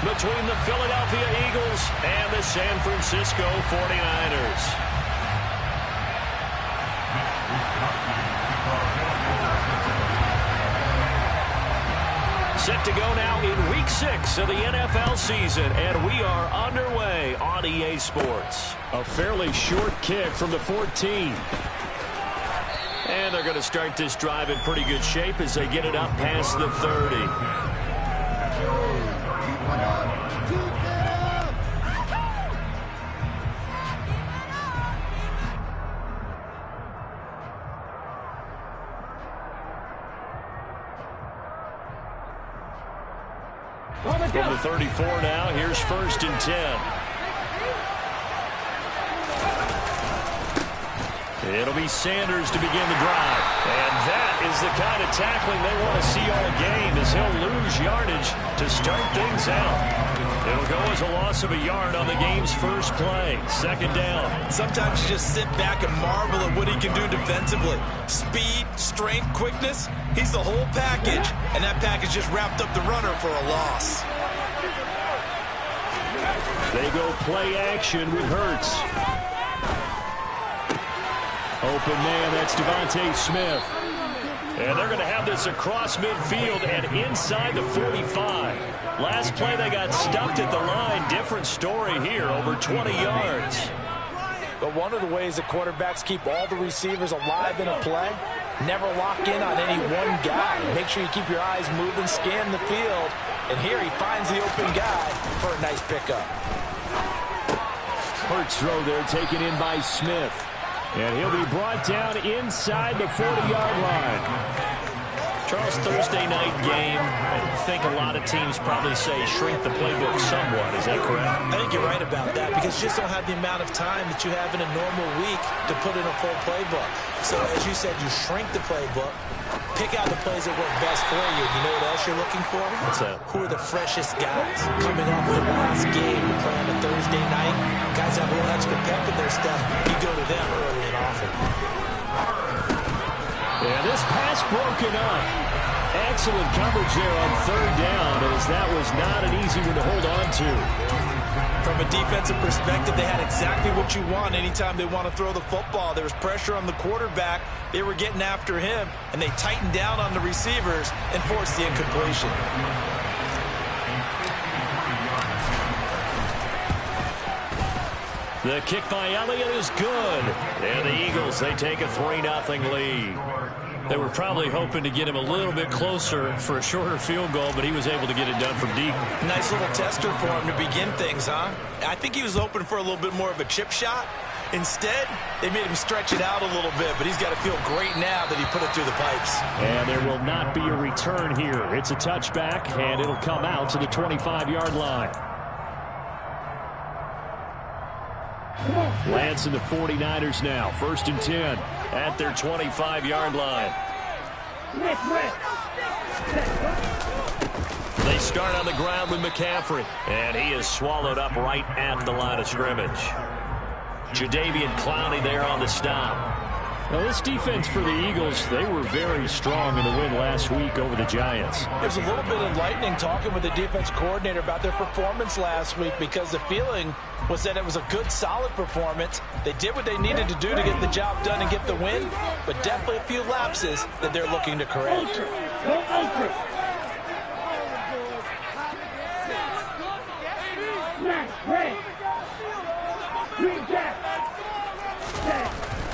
between the Philadelphia Eagles and the San Francisco 49ers. Set to go now in Week 6 of the NFL season, and we are underway on EA Sports. A fairly short kick from the 14. And they're going to start this drive in pretty good shape as they get it up past the 30. From the 34 now, here's 1st and 10. It'll be Sanders to begin the drive. And that is the kind of tackling they want to see all game, as he'll lose yardage to start things out. It'll go as a loss of a yard on the game's first play. 2nd down. Sometimes you just sit back and marvel at what he can do defensively. Speed, strength, quickness. He's the whole package. And that package just wrapped up the runner for a loss. They go play action with Hurts. Open man, that's Devontae Smith. And they're going to have this across midfield and inside the 45. Last play they got stuffed at the line. Different story here, over 20 yards. But one of the ways that quarterbacks keep all the receivers alive in a play, never lock in on any one guy. Make sure you keep your eyes moving, scan the field. And here he finds the open guy for a nice pickup. Hurts throw there taken in by Smith. And he'll be brought down inside the 40-yard line. Charles, Thursday night game, I think a lot of teams probably say shrink the playbook somewhat. Is that correct? I think you're right about that, because you just don't have the amount of time that you have in a normal week to put in a full playbook. So as you said, you shrink the playbook, pick out the plays that work best for you. You know what else you're looking for? What's that? Who are the freshest guys coming off the last game to play on a Thursday night? Guys have a little extra pep in their step. You go to them early and often. Yeah, this pass broken up. Excellent coverage there on 3rd down, as that was not an easy one to hold on to. From a defensive perspective, they had exactly what you want anytime they want to throw the football. There was pressure on the quarterback. They were getting after him, and they tightened down on the receivers and forced the incompletion. The kick by Elliott is good. And the Eagles, they take a 3-0 lead. They were probably hoping to get him a little bit closer for a shorter field goal, but he was able to get it done from deep. Nice little tester for him to begin things, huh? I think he was hoping for a little bit more of a chip shot. Instead, they made him stretch it out a little bit, but he's got to feel great now that he put it through the pipes. And there will not be a return here. It's a touchback, and it'll come out to the 25-yard line. Lance and the 49ers now. 1st and 10 at their 25-yard line. They start on the ground with McCaffrey, and he is swallowed up right at the line of scrimmage. Jadeveon Clowney there on the stop. Now, this defense for the Eagles, they were very strong in the win last week over the Giants. It was a little bit enlightening talking with the defense coordinator about their performance last week, because the feeling was that it was a good, solid performance. They did what they needed to do to get the job done and get the win, but definitely a few lapses that they're looking to correct.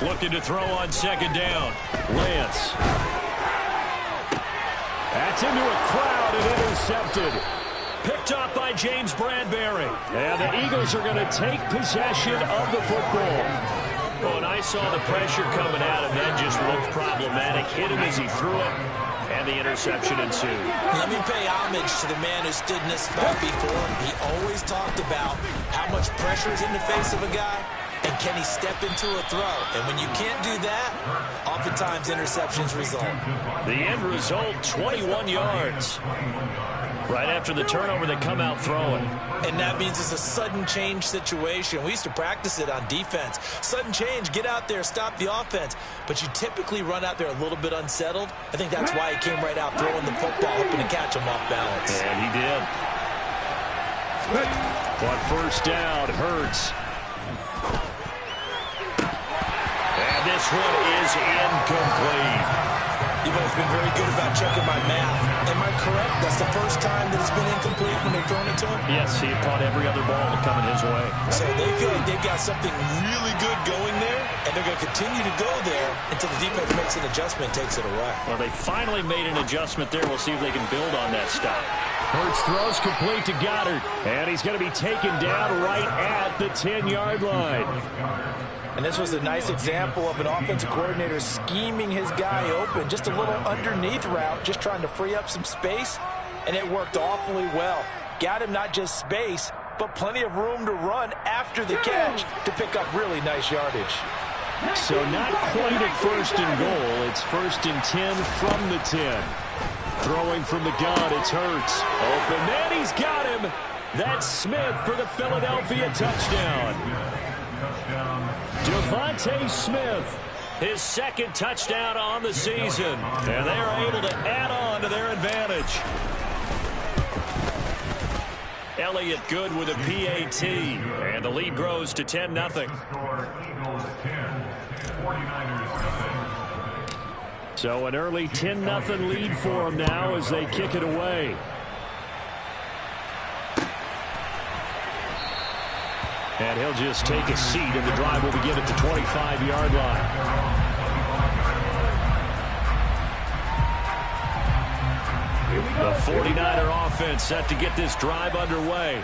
Looking to throw on 2nd down. Lance. That's into a crowd and intercepted. Picked up by James Bradbury. And the Eagles are going to take possession of the football. Oh, and I saw the pressure coming at him. That just looked problematic. Hit him as he threw it, and the interception ensued. Let me pay homage to the man who stood in this spot before. He always talked about how much pressure is in the face of a guy, and can he step into a throw. And when you can't do that, oftentimes interceptions result. The end result, 21 yards. Right after the turnover, they come out throwing. And that means it's a sudden change situation. We used to practice it on defense. Sudden change, get out there, stop the offense. But you typically run out there a little bit unsettled. I think that's why he came right out throwing the football, hoping to catch him off balance. And he did. But first down, Hurts. And this one is incomplete. You've always been very good about checking my math. Am I correct? That's the first time that it's been incomplete when they've thrown it to him? Yes, he had caught every other ball coming his way. So they feel like they've got something really good going there, and they're going to continue to go there until the defense makes an adjustment and takes it away. Well, they finally made an adjustment there. We'll see if they can build on that stop. Hurts throws complete to Goddard, and he's going to be taken down right at the 10-yard line. And this was a nice example of an offensive coordinator scheming his guy open, just a little underneath route, just trying to free up some space, and it worked awfully well. Got him not just space, but plenty of room to run after the catch to pick up really nice yardage. So not quite a first and goal. It's first and 10 from the 10. Throwing from the gun, it's Hurts. Open, and he's got him. That's Smith for the Philadelphia touchdown. Devontae Smith, his second touchdown on the season. And they are able to add on to their advantage. Elliott good with a PAT. And the lead grows to 10-0. So an early 10-0 lead for them now as they kick it away. And he'll just take a seat, and the drive will begin at the 25-yard line. The 49er offense set to get this drive underway.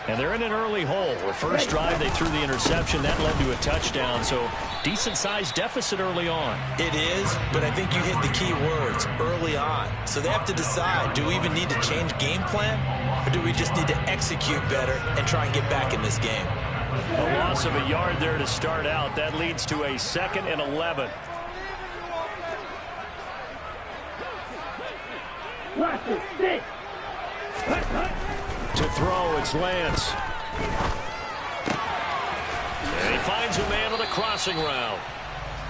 And they're in an early hole. The first drive, they threw the interception. That led to a touchdown, so decent-sized deficit early on. It is, but I think you hit the key words, early on. So they have to decide, do we even need to change game plan, or do we just need to execute better and try and get back in this game? A loss of a yard there to start out. That leads to a 2nd and 11. To throw, it's Lance. And he finds a man on the crossing route.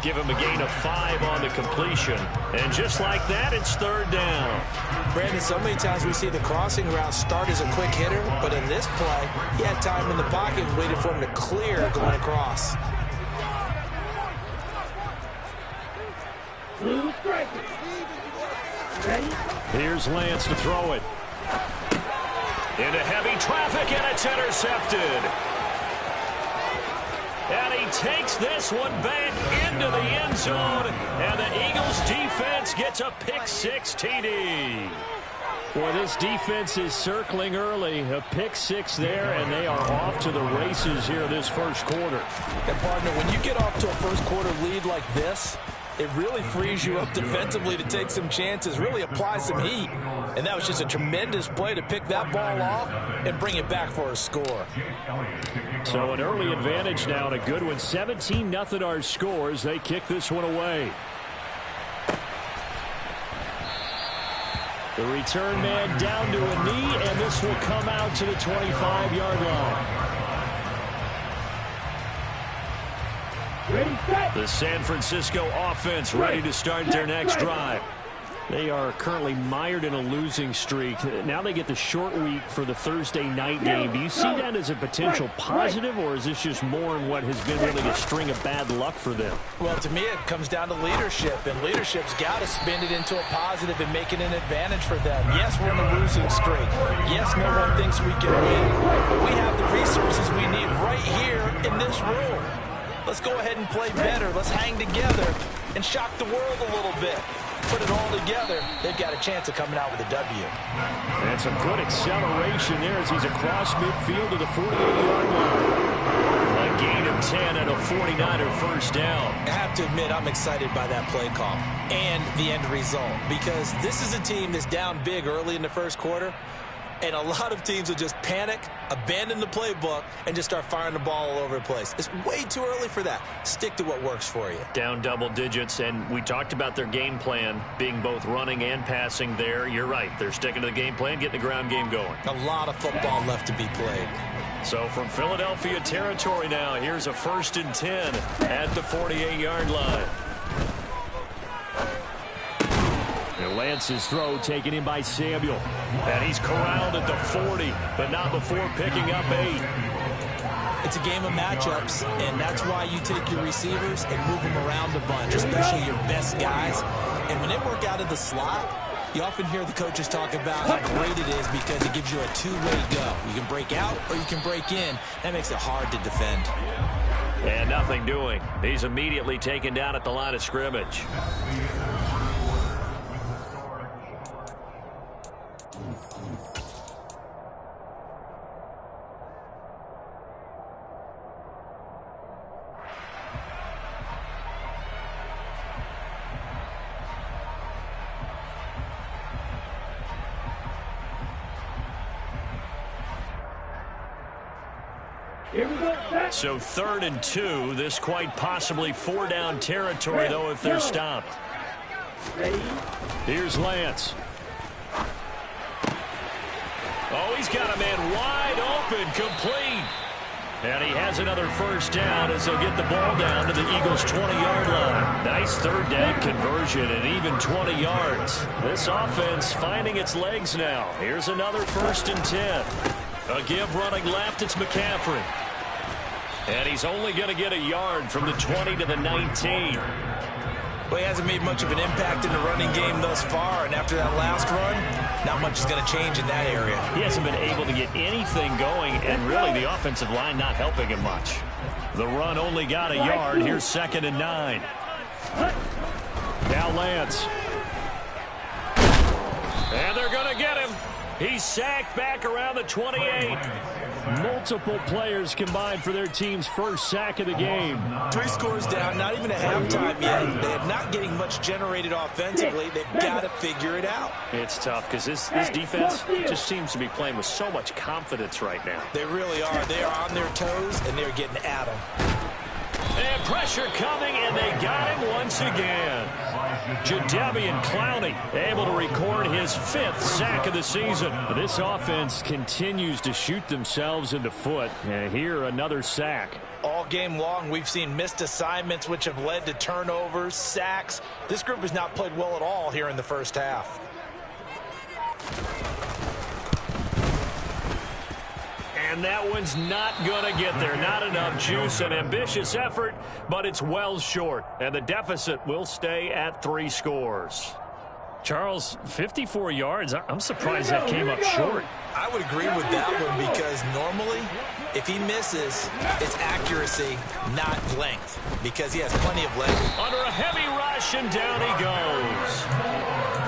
Give him a gain of 5 on the completion. And just like that, it's 3rd down. Brandon, so many times we see the crossing route start as a quick hitter, but in this play, he had time in the pocket and waited for him to clear going across. Here's Lance to throw it. Into heavy traffic, and it's intercepted. And he takes this one back into the end zone, and the Eagles defense gets a pick-6 TD. Boy, this defense is circling early. A pick-6 there, and they are off to the races here this first quarter. And, partner, when you get off to a first-quarter lead like this, it really frees you up defensively to take some chances, really apply some heat. And that was just a tremendous play to pick that ball off and bring it back for a score. So an early advantage now, and a good one. 17-0 our scores. They kick this one away. The return man down to a knee, and this will come out to the 25-yard line. The San Francisco offense ready to start their next drive. They are currently mired in a losing streak. Now they get the short week for the Thursday night game. Do you see that as a potential positive, or is this just more in what has been really a string of bad luck for them? Well, to me, it comes down to leadership, and leadership's got to spin it into a positive and make it an advantage for them. Yes, we're in a losing streak. Yes, no one thinks we can win, but we have the resources we need right here in this room. Let's go ahead and play better. Let's hang together and shock the world a little bit. Put it all together, they've got a chance of coming out with a W. That's a good acceleration there as he's across midfield to the 48-yard line. A gain of 10 and a 49er first down. I have to admit, I'm excited by that play call and the end result, because this is a team that's down big early in the first quarter, and a lot of teams will just panic, abandon the playbook, and just start firing the ball all over the place. It's way too early for that. Stick to what works for you. Down double digits, and we talked about their game plan being both running and passing there. You're right. They're sticking to the game plan, getting the ground game going. A lot of football left to be played. So from Philadelphia territory now, here's a 1st and 10 at the 48-yard line. Lance's throw taken in by Samuel. And he's corralled at the 40, but not before picking up 8. It's a game of matchups, and that's why you take your receivers and move them around a bunch, especially your best guys. And when they work out of the slot, you often hear the coaches talk about how great it is because it gives you a two-way go. You can break out or you can break in. That makes it hard to defend. And nothing doing. He's immediately taken down at the line of scrimmage. So 3rd and 2. This quite possibly 4-down territory, though, if they're stopped. Here's Lance. Oh, he's got a man wide open, complete. And he has another first down as they'll get the ball down to the Eagles' 20-yard line. Nice 3rd down conversion and even 20 yards. This offense finding its legs now. Here's another 1st and 10. A give running left, it's McCaffrey. And he's only going to get a yard from the 20 to the 19. Well, he hasn't made much of an impact in the running game thus far, and after that last run, not much is going to change in that area. He hasn't been able to get anything going, and really the offensive line not helping him much. The run only got a yard. Here's 2nd and 9. Now Lance. And they're going to get him. He's sacked back around the 28. Multiple players combined for their team's first sack of the game. 3 scores down, not even a halftime yet. They're not getting much generated offensively. They've got to figure it out. It's tough because this defense just seems to be playing with so much confidence right now. They really are. They are on their toes, and they're getting at them. And pressure coming, and they got him once again. Jadeveon Clowney able to record his 5th sack of the season. This offense continues to shoot themselves in the foot. And here, another sack. All game long, we've seen missed assignments, which have led to turnovers, sacks. This group has not played well at all here in the first half. And that one's not going to get there. Not enough juice. An ambitious effort, but it's well short. And the deficit will stay at 3 scores. Charles, 54 yards. I'm surprised that came up short. I would agree with that one because normally, if he misses, it's accuracy, not length, because he has plenty of leg. Under a heavy rush, and down he goes.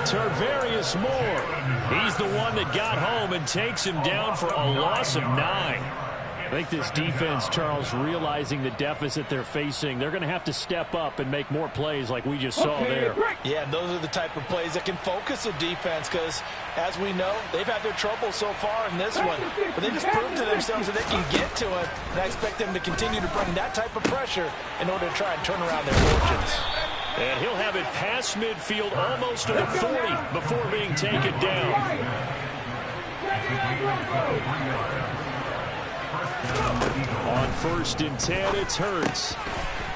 Tarvarius Moore. He's the one that got home and takes him down for a loss of 9. I think this defense, Charles, realizing the deficit they're facing, they're going to have to step up and make more plays like we just saw there. Yeah, and those are the type of plays that can focus a defense because, as we know, they've had their trouble so far in this one. But they just proved to themselves that they can get to it, and I expect them to continue to bring that type of pressure in order to try and turn around their fortunes. And he'll have it past midfield almost to the 40 before being taken down. On 1st and 10, it's Hurts.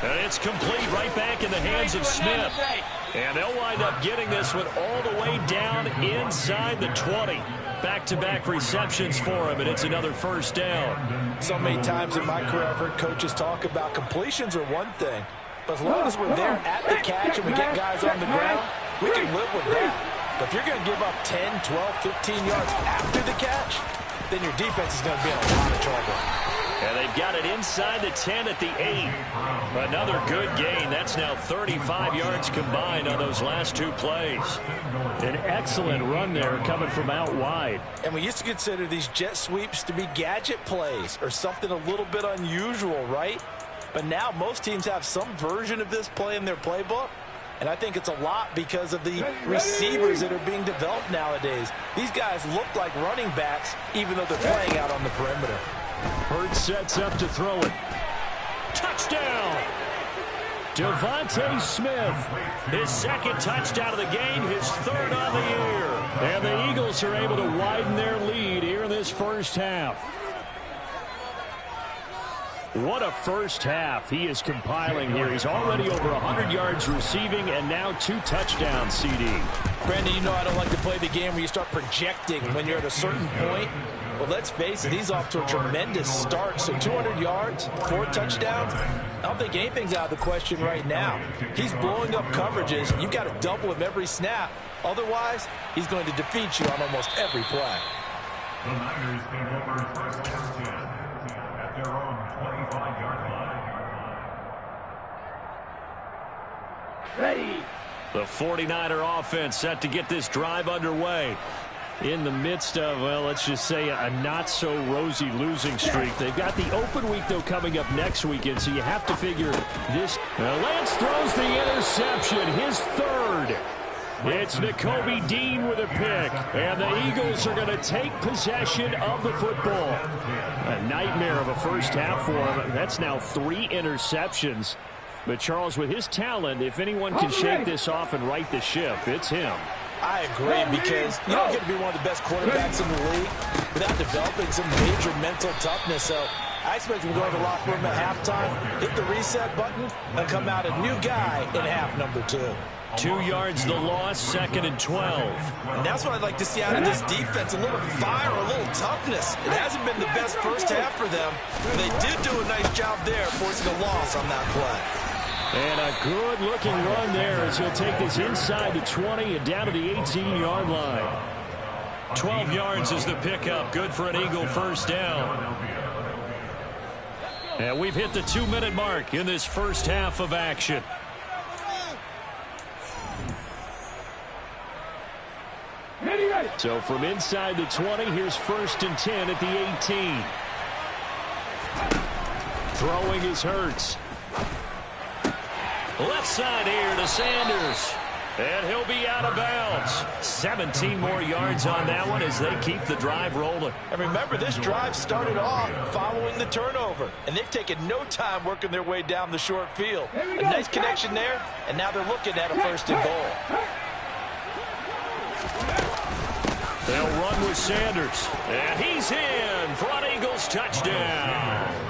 And it's complete right back in the hands of Smith. And they'll wind up getting this one all the way down inside the 20. Back-to-back receptions for him, and it's another first down. So many times in my career, I've heard coaches talk about completions are one thing. But as long as we're there at the catch and we get guys on the ground, we can live with that. But if you're going to give up 10, 12, 15 yards after the catch, then your defense is going to be in a lot of trouble. And they've got it inside the 10 at the 8. Another good gain. That's now 35 yards combined on those last 2 plays. An excellent run there coming from out wide. And we used to consider these jet sweeps to be gadget plays or something a little bit unusual, right? But now most teams have some version of this play in their playbook. And I think it's a lot because of the receivers that are being developed nowadays. These guys look like running backs even though they're playing out on the perimeter. Hurts sets up to throw it. Touchdown! Devontae Smith. His 2nd touchdown of the game, his 3rd on the year. And the Eagles are able to widen their lead here in this first half. What a first half he is compiling here. He's already over 100 yards receiving and now 2 touchdowns, CD. Brandon, you know I don't like to play the game where you start projecting when you're at a certain point. Well, let's face it, he's off to a tremendous start. So 200 yards, 4 touchdowns. I don't think anything's out of the question right now. He's blowing up coverages. You've got to double him every snap. Otherwise, he's going to defeat you on almost every play. The Niners take over first and 10 at their own 25-yard line. Ready. The 49er offense set to get this drive underway. In the midst of, well, let's just say a not-so-rosy losing streak. They've got the open week, though, coming up next weekend, so you have to figure this. Lance throws the interception, his 3rd. It's Nakobe Dean with a pick, and the Eagles are going to take possession of the football. A nightmare of a first half for him. That's now 3 interceptions. But, Charles, with his talent, if anyone can shake this off and right the ship, it's him. I agree, because you don't get to be one of the best quarterbacks in the league without developing some major mental toughness. So I expect him to go to the locker room at halftime, hit the reset button, and come out a new guy in half number 2. 2 yards the loss, 2nd and 12. And that's what I'd like to see out of this defense, a little fire, a little toughness. It hasn't been the best first half for them. They did do a nice job there, forcing a loss on that play. And a good-looking run there as he'll take this inside the 20 and down to the 18-yard line. 12 yards is the pickup. Good for an Eagle first down. And we've hit the 2-minute mark in this first half of action. So from inside the 20, here's 1st and 10 at the 18. Throwing is Hurts. Left side here to Sanders. And he'll be out of bounds. 17 more yards on that one as they keep the drive rolling. And remember, this drive started off following the turnover. And they've taken no time working their way down the short field. A nice connection there, and now they're looking at a 1st and goal. They'll run with Sanders. And he's in for an Eagles touchdown.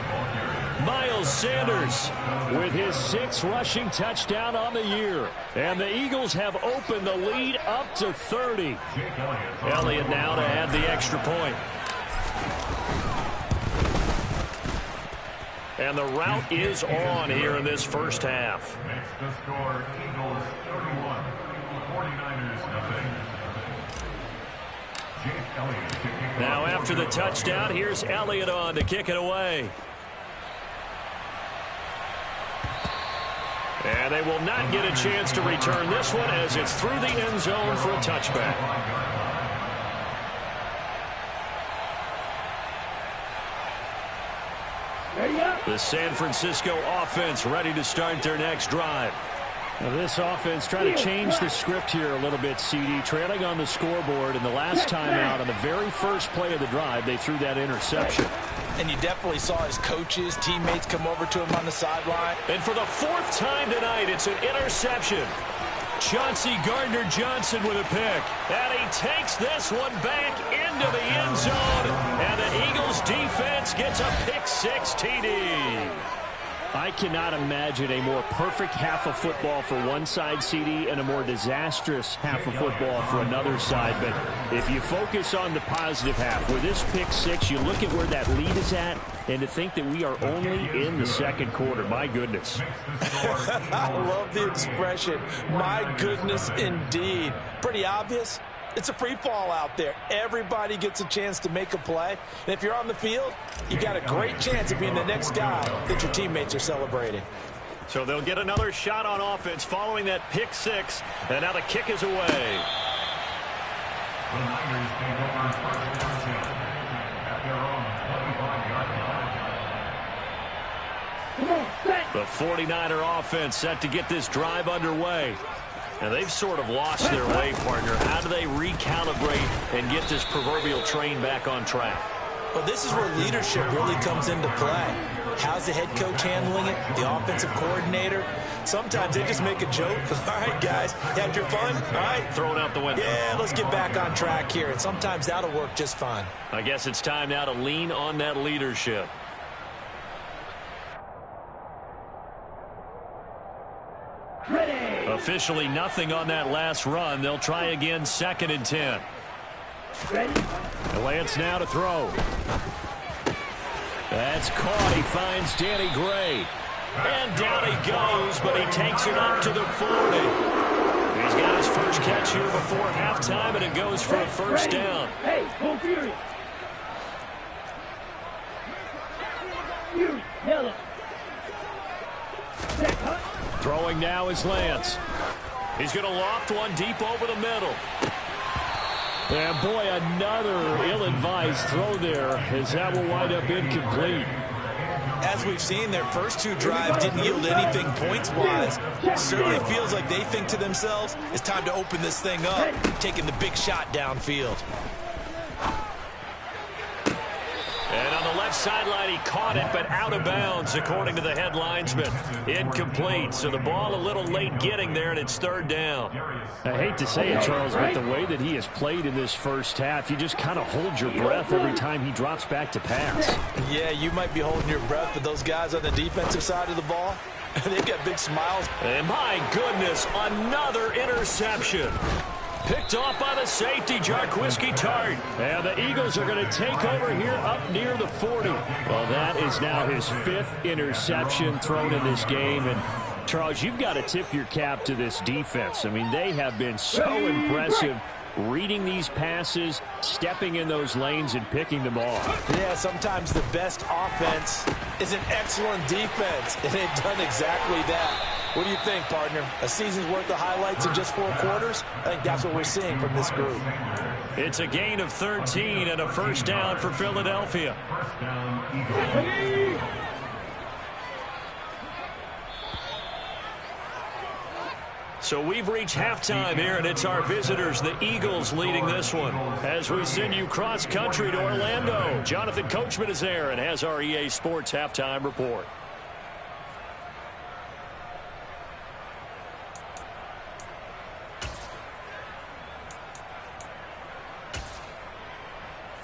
Miles Sanders with his 6th rushing touchdown on the year. And the Eagles have opened the lead up to 30. Elliott now to add the extra point. And the route is on here in this first half. Makes the score Eagles 31, 49ers nothing. Now after the touchdown, here's Elliott on to kick it away. And they will not get a chance to return this one as it's through the end zone for a touchback. The San Francisco offense ready to start their next drive. Now this offense trying to change the script here a little bit, CD. Trailing on the scoreboard, and the last time out on the very first play of the drive, they threw that interception. And you definitely saw his coaches, teammates come over to him on the sideline. And for the 4th time tonight, it's an interception. Chauncey Gardner-Johnson with a pick. And he takes this one back into the end zone. And the Eagles defense gets a pick-6 TD. I cannot imagine a more perfect half of football for one side, CD, and a more disastrous half of football for another side. But if you focus on the positive half, with this pick-6, you look at where that lead is at, and to think that we are only in the 2nd quarter. My goodness. I love the expression. My goodness, indeed. Pretty obvious. It's a free fall out there. Everybody gets a chance to make a play. And if you're on the field, you got a great chance of being the next guy that your teammates are celebrating. So they'll get another shot on offense following that pick-6. And now the kick is away. The Niners take over 1st and 10 at their own 25-yard line. The 49er offense set to get this drive underway. And they've sort of lost their way, partner. How do they recalibrate and get this proverbial train back on track? Well, this is where leadership really comes into play. How's the head coach handling it? The offensive coordinator? Sometimes they just make a joke. All right, guys, you had your fun? All right. Throw it out the window. Yeah, let's get back on track here. And sometimes that'll work just fine. I guess it's time now to lean on that leadership. Officially nothing on that last run. They'll try again 2nd and 10. Lance now to throw. That's caught. He finds Danny Gray. And down he goes, but he takes it up to the 40. He's got his first catch here before halftime, and it goes for a first down. Hey, go Fury. Fury, yellow. Throwing now is Lance. He's going to loft one deep over the middle. And boy, another ill-advised throw there, as that will wind up incomplete. As we've seen, their first 2 drives didn't yield anything points-wise. Certainly feels like they think to themselves, it's time to open this thing up, taking the big shot downfield. And on the left sideline, he caught it, but out of bounds, according to the head linesman. Incomplete, so the ball a little late getting there, and it's 3rd down. I hate to say it, Charles, but the way that he has played in this first half, you just kind of hold your breath every time he drops back to pass. Yeah, you might be holding your breath, but those guys on the defensive side of the ball, they've got big smiles. And my goodness, another interception. Picked off by the safety, Jarquiski Tart. And the Eagles are going to take over here up near the 40. Well, that is now his 5th interception thrown in this game. And, Charles, you've got to tip your cap to this defense. I mean, they have been so impressive reading these passes, stepping in those lanes, and picking them off. Yeah, sometimes the best offense is an excellent defense, and they've done exactly that. What do you think, partner? A season's worth of highlights in just 4 quarters? I think that's what we're seeing from this group. It's a gain of 13 and a first down for Philadelphia. So we've reached halftime here, and it's our visitors, the Eagles, leading this one. As we send you cross-country to Orlando, Jonathan Coachman is there and has our EA Sports halftime report.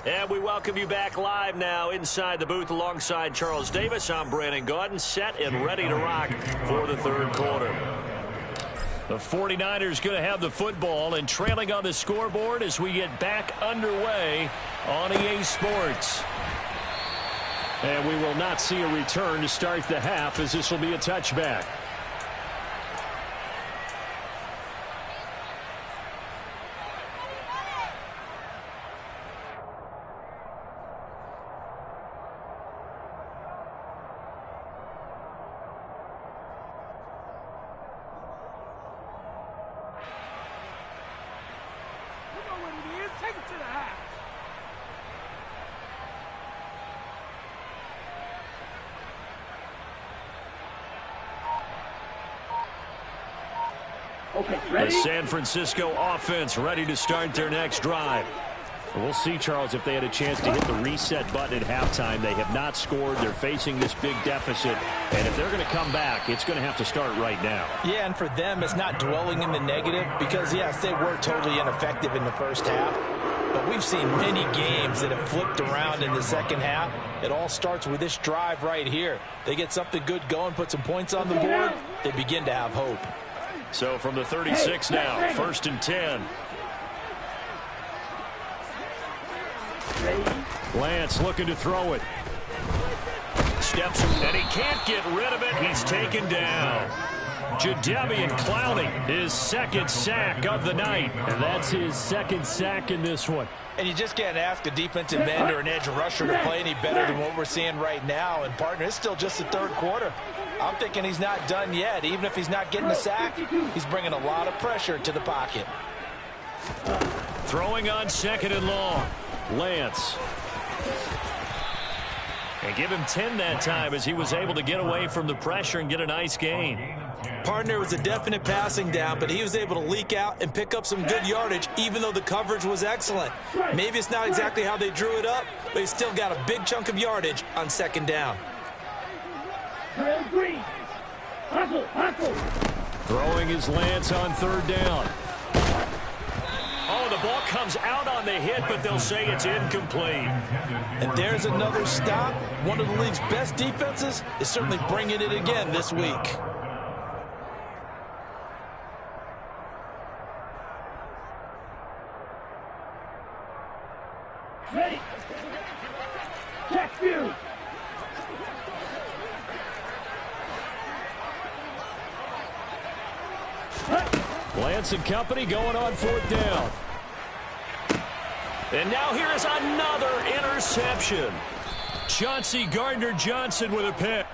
And we welcome you back live now inside the booth alongside Charles Davis. I'm Brandon Gaudin, set and ready to rock for the 3rd quarter. The 49ers going to have the football and trailing on the scoreboard as we get back underway on EA Sports. And we will not see a return to start the half, as this will be a touchback. The San Francisco offense ready to start their next drive. We'll see, Charles, if they had a chance to hit the reset button at halftime. They have not scored. They're facing this big deficit. And if they're going to come back, it's going to have to start right now. Yeah, and for them, it's not dwelling in the negative because, yes, they were totally ineffective in the first half. But we've seen many games that have flipped around in the second half. It all starts with this drive right here. They get something good going, put some points on the board, they begin to have hope. So from the 36 now, 1st and 10. Lance looking to throw it. Steps, and he can't get rid of it. He's taken down. Jadeveon Clowney, his 2nd sack of the night. And that's his 2nd sack in this one. And you just can't ask a defensive end or an edge rusher to play any better than what we're seeing right now. And, partner, it's still just the 3rd quarter. I'm thinking he's not done yet. Even if he's not getting a sack, he's bringing a lot of pressure to the pocket. Throwing on 2nd and long. Lance. And give him 10 that time as he was able to get away from the pressure and get a nice gain. Partner, was a definite passing down, but he was able to leak out and pick up some good yardage, even though the coverage was excellent. Maybe it's not exactly how they drew it up, but he's still got a big chunk of yardage on 2nd down. Throwing his Lance on 3rd down. Oh, the ball comes out on the hit, but they'll say it's incomplete. And there's another stop. One of the league's best defenses is certainly bringing it again this week. Pitts and company going on 4th down. And now here is another interception. Chauncey Gardner-Johnson with a pick.